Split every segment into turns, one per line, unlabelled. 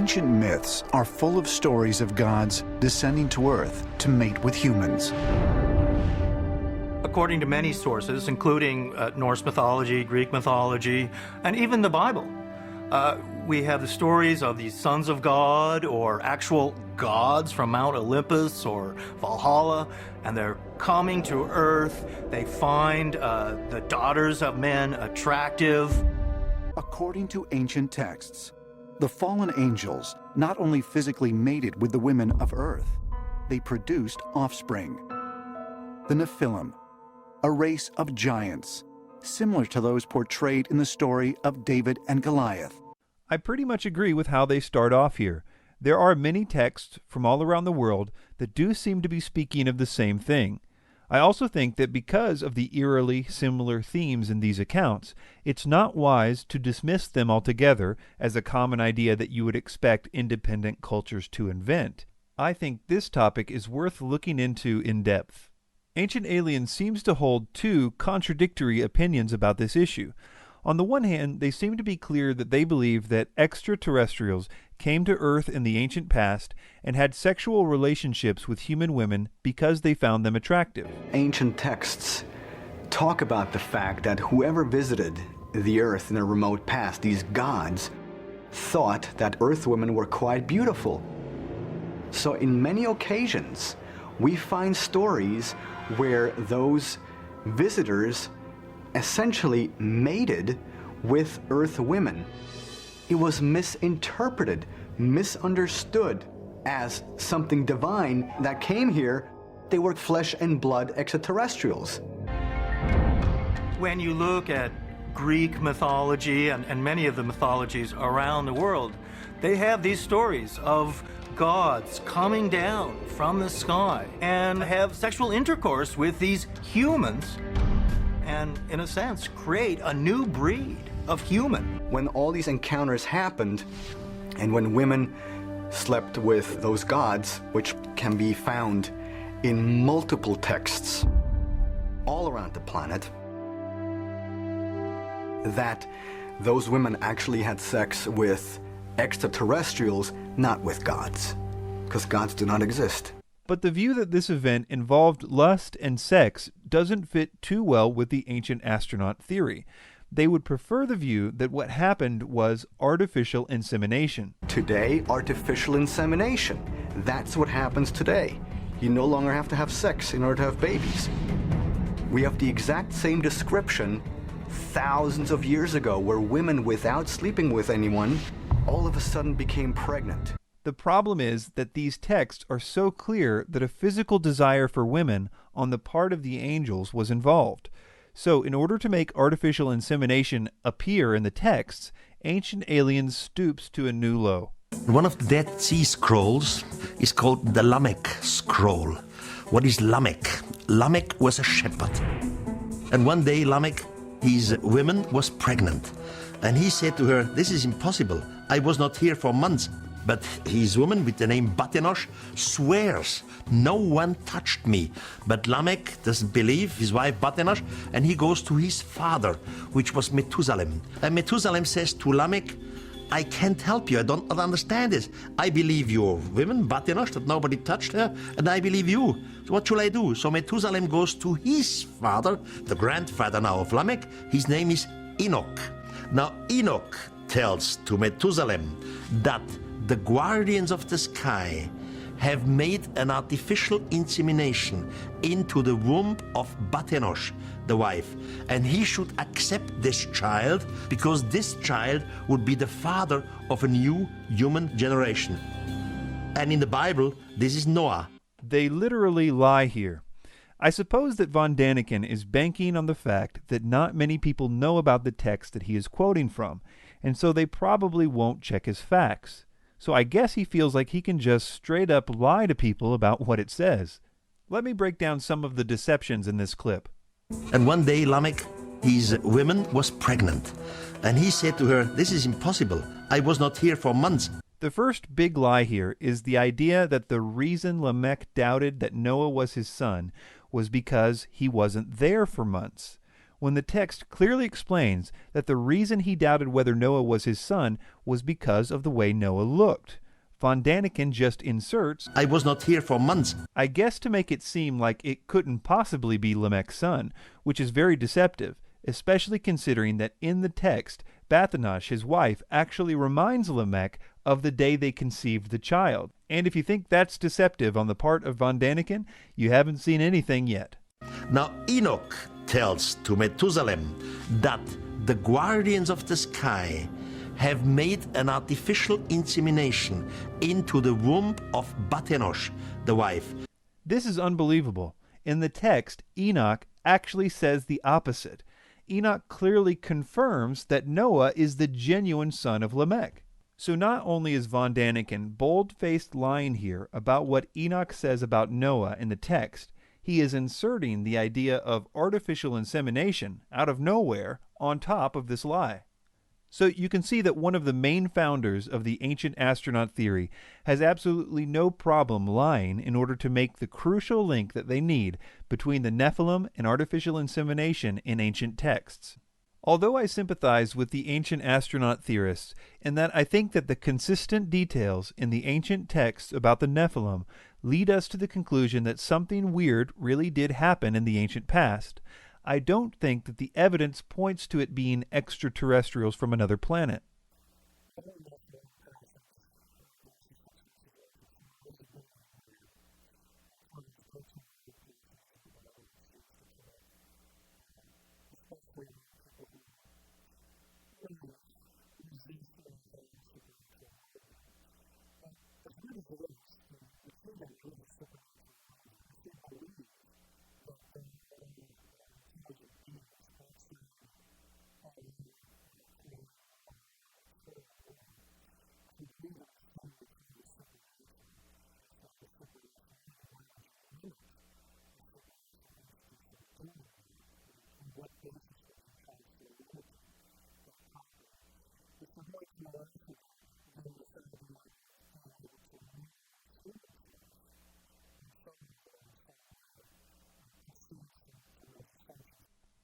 Ancient myths are full of stories of gods descending to Earth to mate with humans.
According to many sources, including Norse mythology, Greek mythology, and even the Bible, we have the stories of these sons of God or actual gods from Mount Olympus or Valhalla, and they're coming to Earth. They find the daughters of men attractive.
According to ancient texts, the fallen angels not only physically mated with the women of Earth, they produced offspring. The Nephilim, a race of giants, similar to those portrayed in the story of David and Goliath.
I pretty much agree with how they start off here. There are many texts from all around the world that do seem to be speaking of the same thing. I also think that because of the eerily similar themes in these accounts, it's not wise to dismiss them altogether as a common idea that you would expect independent cultures to invent. I think this topic is worth looking into in depth. Ancient Aliens seems to hold two contradictory opinions about this issue. On the one hand, they seem to be clear that they believe that extraterrestrials came to Earth in the ancient past and had sexual relationships with human women because they found them attractive.
Ancient texts talk about the fact that whoever visited the Earth in a remote past, these gods, thought that Earth women were quite beautiful. So in many occasions, we find stories where those visitors essentially mated with Earth women. It was misinterpreted, misunderstood as something divine that came here. They were flesh and blood extraterrestrials.
When you look at Greek mythology and many of the mythologies around the world, they have these stories of gods coming down from the sky and have sexual intercourse with these humans and, in a sense, create a new breed of human.
When all these encounters happened, and when women slept with those gods, which can be found in multiple texts all around the planet, that those women actually had sex with extraterrestrials, not with gods, because gods do not exist.
But the view that this event involved lust and sex doesn't fit too well with the ancient astronaut theory. They would prefer the view that what happened was artificial insemination.
Today, artificial insemination. That's what happens today. You no longer have to have sex in order to have babies. We have the exact same description thousands of years ago, where women, without sleeping with anyone, all of a sudden became pregnant.
The problem is that these texts are so clear that a physical desire for women on the part of the angels was involved. So in order to make artificial insemination appear in the texts, Ancient Aliens stoops to a new low.
One of the Dead Sea Scrolls is called the Lamech Scroll. What is Lamech? Lamech was a shepherd. And one day Lamech, his woman, was pregnant. And he said to her, "This is impossible. I was not here for months." But his woman, with the name Batenosh, swears, "No one touched me." But Lamech doesn't believe his wife Batenosh, and he goes to his father, which was Methusalem. And Methusalem says to Lamech, "I can't help you. I don't understand this. I believe your woman, Batenosh, that nobody touched her, and I believe you. So what should I do?" So Methusalem goes to his father, the grandfather now of Lamech. His name is Enoch. Now Enoch tells to Methusalem that the guardians of the sky have made an artificial insemination into the womb of Batenosh, the wife, and he should accept this child because this child would be the father of a new human generation. And in the Bible, this is Noah.
They literally lie here. I suppose that von Daniken is banking on the fact that not many people know about the text that he is quoting from, and so they probably won't check his facts. So I guess he feels like he can just straight up lie to people about what it says. Let me break down some of the deceptions in this clip.
And one day Lamech, his woman, was pregnant. And he said to her, "This is impossible. I was not here for months."
The first big lie here is the idea that the reason Lamech doubted that Noah was his son was because he wasn't there for months. when the text clearly explains that the reason he doubted whether Noah was his son was because of the way Noah looked. Von Daniken just inserts,
I was not here for months.
I guess to make it seem like it couldn't possibly be Lamech's son, which is very deceptive, especially considering that in the text, Bathanash, his wife, actually reminds Lamech of the day they conceived the child. And if you think that's deceptive on the part of Von Daniken, you haven't seen anything yet.
Now Enoch tells to Methuselah that the guardians of the sky have made an artificial insemination into the womb of Bathanosh, the wife.
This is unbelievable. In the text, Enoch actually says the opposite. Enoch clearly confirms that Noah is the genuine son of Lamech. So not only is Von Daniken bold-faced lying here about what Enoch says about Noah in the text, he is inserting the idea of artificial insemination out of nowhere on top of this lie. So you can see that one of the main founders of the ancient astronaut theory has absolutely no problem lying in order to make the crucial link that they need between the Nephilim and artificial insemination in ancient texts. Although I sympathize with the ancient astronaut theorists in that I think that the consistent details in the ancient texts about the Nephilim lead us to the conclusion that something weird really did happen in the ancient past, I don't think that the evidence points to it being extraterrestrials from another planet.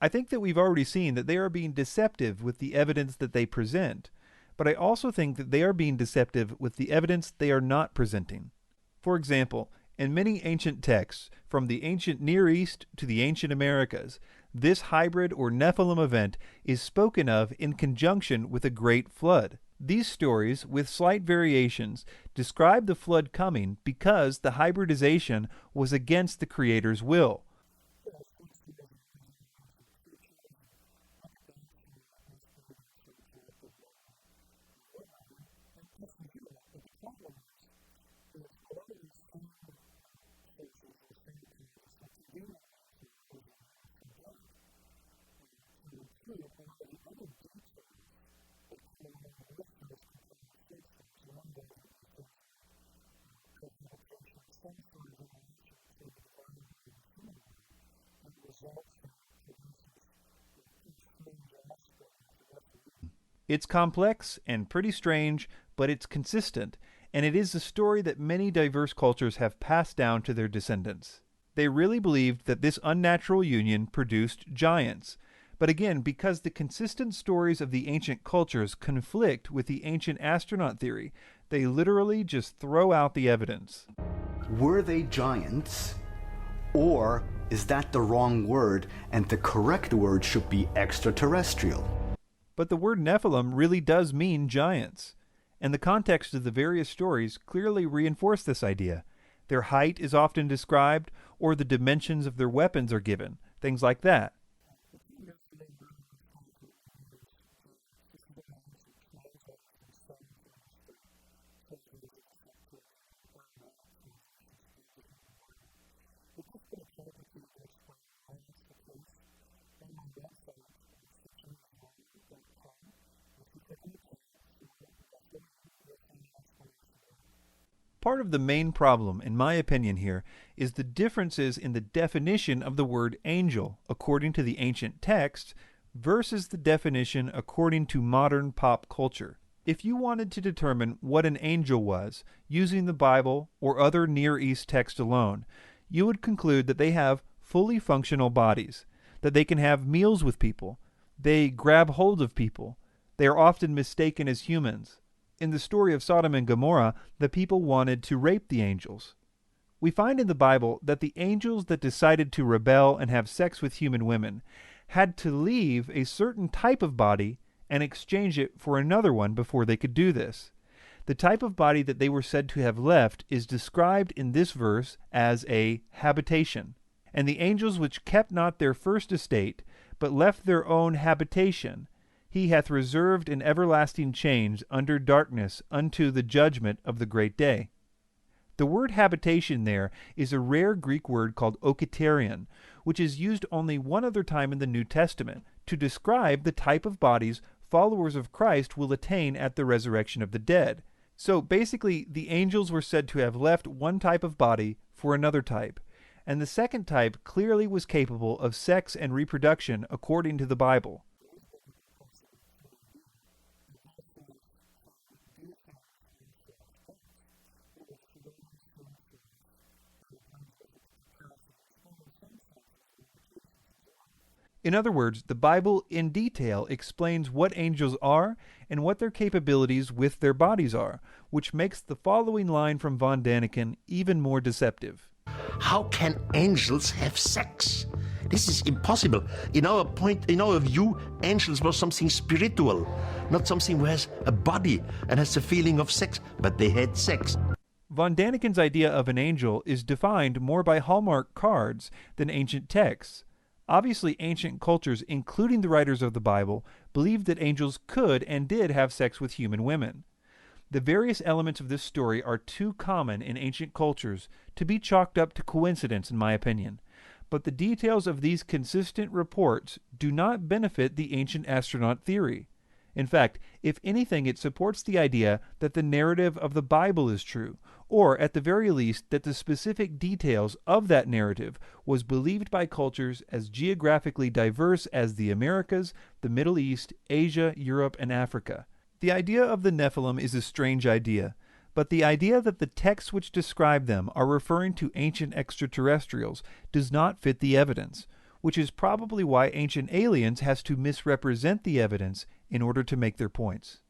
I think that we've already seen that they are being deceptive with the evidence that they present, but I also think that they are being deceptive with the evidence they are not presenting. For example, in many ancient texts, from the ancient Near East to the ancient Americas, this hybrid or Nephilim event is spoken of in conjunction with a great flood. These stories, with slight variations, describe the flood coming because the hybridization was against the Creator's will. It's complex and pretty strange, but it's consistent, and it is a story that many diverse cultures have passed down to their descendants. They really believed that this unnatural union produced giants. But again, because the consistent stories of the ancient cultures conflict with the ancient astronaut theory, they literally just throw out the evidence.
Were they giants? Or is that the wrong word and the correct word should be extraterrestrial?
But the word Nephilim really does mean giants, and the context of the various stories clearly reinforce this idea. Their height is often described, or the dimensions of their weapons are given, things like that. Part of the main problem, in my opinion here, is the differences in the definition of the word angel according to the ancient texts versus the definition according to modern pop culture. If you wanted to determine what an angel was using the Bible or other Near East text alone, you would conclude that they have fully functional bodies. that they can have meals with people. They grab hold of people. They are often mistaken as humans. In the story of Sodom and Gomorrah, the people wanted to rape the angels. We find in the Bible that the angels that decided to rebel and have sex with human women had to leave a certain type of body and exchange it for another one before they could do this. The type of body that they were said to have left is described in this verse as a habitation. And the angels which kept not their first estate, but left their own habitation, he hath reserved in everlasting chains under darkness unto the judgment of the great day. The word habitation there is a rare Greek word called okaterion, which is used only one other time in the New Testament to describe the type of bodies followers of Christ will attain at the resurrection of the dead. So basically, the angels were said to have left one type of body for another type, and the second type clearly was capable of sex and reproduction according to the Bible. In other words, the Bible in detail explains what angels are and what their capabilities with their bodies are, which makes the following line from von Daniken even more deceptive.
How can angels have sex? This is impossible. In our view, angels were something spiritual, not something who has a body and has a feeling of sex, but they had sex.
Von Daniken's idea of an angel is defined more by Hallmark cards than ancient texts. Obviously, ancient cultures, including the writers of the Bible, believed that angels could and did have sex with human women. The various elements of this story are too common in ancient cultures to be chalked up to coincidence, in my opinion. But the details of these consistent reports do not benefit the ancient astronaut theory. In fact, if anything, it supports the idea that the narrative of the Bible is true, or at the very least that the specific details of that narrative was believed by cultures as geographically diverse as the Americas, the Middle East, Asia, Europe, and Africa. The idea of the Nephilim is a strange idea, but the idea that the texts which describe them are referring to ancient extraterrestrials does not fit the evidence, which is probably why Ancient Aliens has to misrepresent the evidence in order to make their points.